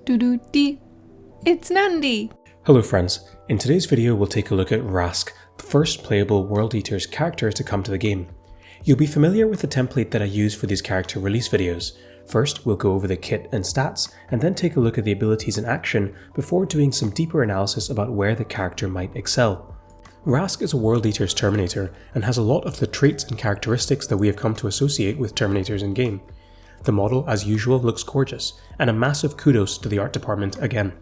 Doo-doo-dee. It's Nandi! Hello friends, in today's video we'll take a look at Wrask, the first playable World Eater's character to come to the game. You'll be familiar with the template that I use for these character release videos. First, we'll go over the kit and stats, and then take a look at the abilities in action before doing some deeper analysis about where the character might excel. Wrask is a World Eater's Terminator, and has a lot of the traits and characteristics that we have come to associate with Terminators in game. The model, as usual, looks gorgeous, and a massive kudos to the art department again.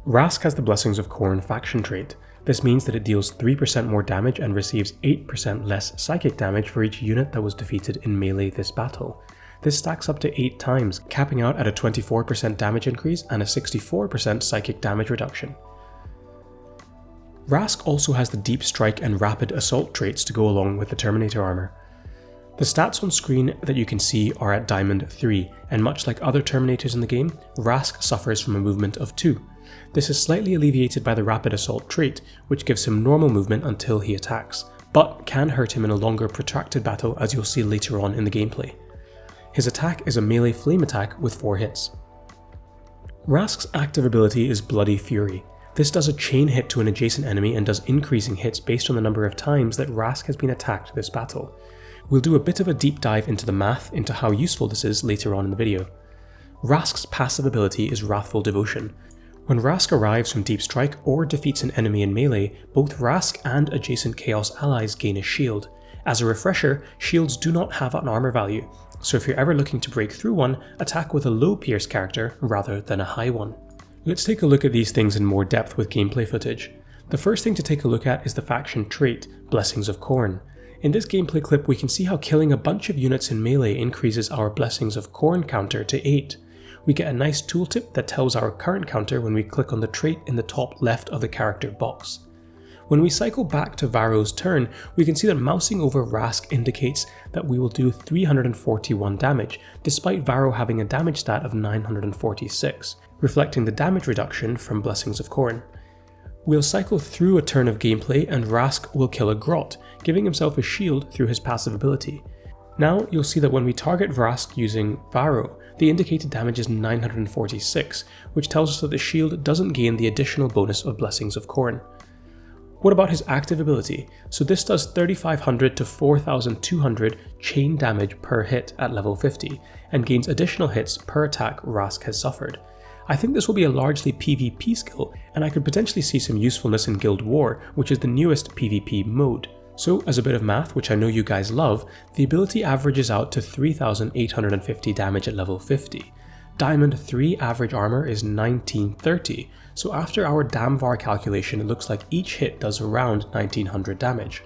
Wrask has the Blessings of Khorne faction trait. This means that it deals 3% more damage and receives 8% less psychic damage for each unit that was defeated in melee this battle. This stacks up to 8 times, capping out at a 24% damage increase and a 64% psychic damage reduction. Wrask also has the Deep Strike and Rapid Assault traits to go along with the Terminator armor. The stats on screen that you can see are at Diamond 3, and much like other Terminators in the game, Wrask suffers from a movement of 2. This is slightly alleviated by the Rapid Assault trait, which gives him normal movement until he attacks, but can hurt him in a longer protracted battle, as you'll see later on in the gameplay. His attack is a melee flame attack with 4 hits. Wrask's active ability is Bloody Fury. This does a chain hit to an adjacent enemy and does increasing hits based on the number of times that Wrask has been attacked this battle. We'll do a bit of a deep dive into the math into how useful this is later on in the video. Wrask's passive ability is Wrathful Devotion. When Wrask arrives from Deep Strike or defeats an enemy in melee, both Wrask and adjacent Chaos allies gain a shield. As a refresher, shields do not have an armor value, so if you're ever looking to break through one, attack with a low pierce character rather than a high one. Let's take a look at these things in more depth with gameplay footage. The first thing to take a look at is the faction trait, Blessings of Khorne. In this gameplay clip we can see how killing a bunch of units in melee increases our Blessings of Khorne counter to 8. We get a nice tooltip that tells our current counter when we click on the trait in the top left of the character box. When we cycle back to Varro's turn, we can see that mousing over Wrask indicates that we will do 341 damage, despite Varro having a damage stat of 946, reflecting the damage reduction from Blessings of Khorne. We'll cycle through a turn of gameplay and Wrask will kill a Grot, giving himself a shield through his passive ability. Now you'll see that when we target Wrask using Varro, the indicated damage is 946, which tells us that the shield doesn't gain the additional bonus of Blessings of Khorne. What about his active ability? So this does 3500 to 4200 chain damage per hit at level 50, and gains additional hits per attack Wrask has suffered. I think this will be a largely PvP skill, and I could potentially see some usefulness in Guild War, which is the newest PvP mode. So as a bit of math, which I know you guys love, the ability averages out to 3850 damage at level 50. Diamond 3 average armor is 1930, so after our Damvar calculation it looks like each hit does around 1900 damage.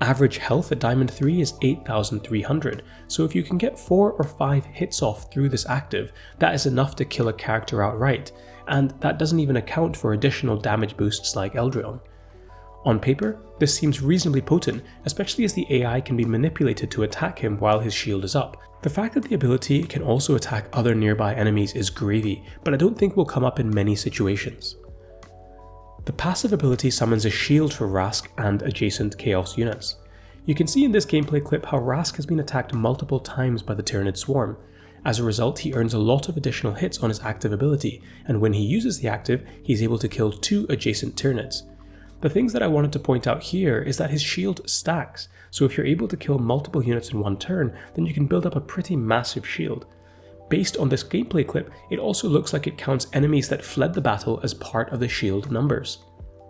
Average health at Diamond 3 is 8300, so if you can get 4 or 5 hits off through this active, that is enough to kill a character outright, and that doesn't even account for additional damage boosts like Eldryon. On paper, this seems reasonably potent, especially as the AI can be manipulated to attack him while his shield is up. The fact that the ability can also attack other nearby enemies is gravy, but I don't think will come up in many situations. The passive ability summons a shield for Wrask and adjacent Chaos units. You can see in this gameplay clip how Wrask has been attacked multiple times by the Tyranid Swarm. As a result, he earns a lot of additional hits on his active ability, and when he uses the active, he's able to kill 2 adjacent Tyranids. The things that I wanted to point out here is that his shield stacks, so if you're able to kill multiple units in one turn, then you can build up a pretty massive shield. Based on this gameplay clip, it also looks like it counts enemies that fled the battle as part of the shield numbers.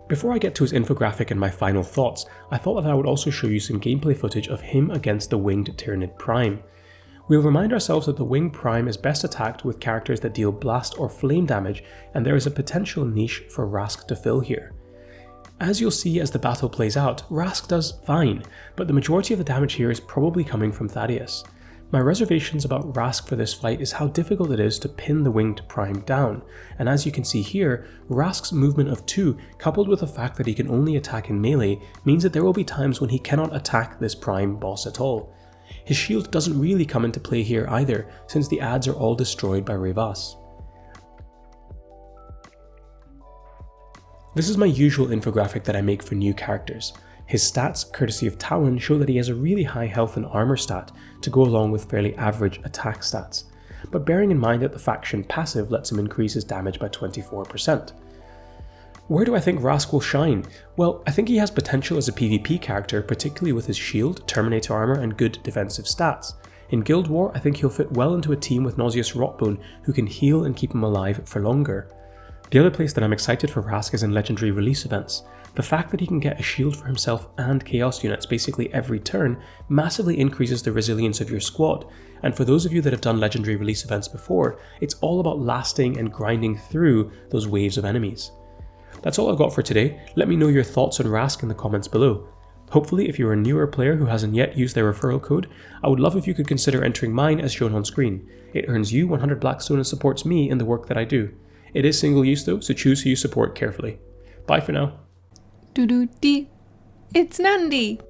Before I get to his infographic and my final thoughts, I thought that I would also show you some gameplay footage of him against the Winged Tyranid Prime. We'll remind ourselves that the Winged Prime is best attacked with characters that deal blast or flame damage, and there is a potential niche for Wrask to fill here. As you'll see as the battle plays out, Wrask does fine, but the majority of the damage here is probably coming from Thaddeus. My reservations about Wrask for this fight is how difficult it is to pin the Winged Prime down, and as you can see here, Wrask's movement of 2, coupled with the fact that he can only attack in melee, means that there will be times when he cannot attack this Prime boss at all. His shield doesn't really come into play here either, since the ads are all destroyed by Revas. This is my usual infographic that I make for new characters. His stats, courtesy of Talon, show that he has a really high health and armor stat to go along with fairly average attack stats. but bearing in mind that the faction passive lets him increase his damage by 24%. Where do I think Wrask will shine? Well, I think he has potential as a PvP character, particularly with his shield, Terminator armor, and good defensive stats. In Guild War, I think he'll fit well into a team with Nauseous Rotbone, who can heal and keep him alive for longer. The other place that I'm excited for Wrask is in Legendary release events. The fact that he can get a shield for himself and Chaos units basically every turn massively increases the resilience of your squad, and for those of you that have done Legendary release events before, it's all about lasting and grinding through those waves of enemies. That's all I've got for today. Let me know your thoughts on Wrask in the comments below. Hopefully, if you're a newer player who hasn't yet used their referral code, I would love if you could consider entering mine as shown on screen. It earns you 100 Blackstone and supports me in the work that I do. It is single use though, so choose who you support carefully. Bye for now. Doo-doo-dee. It's Nandi.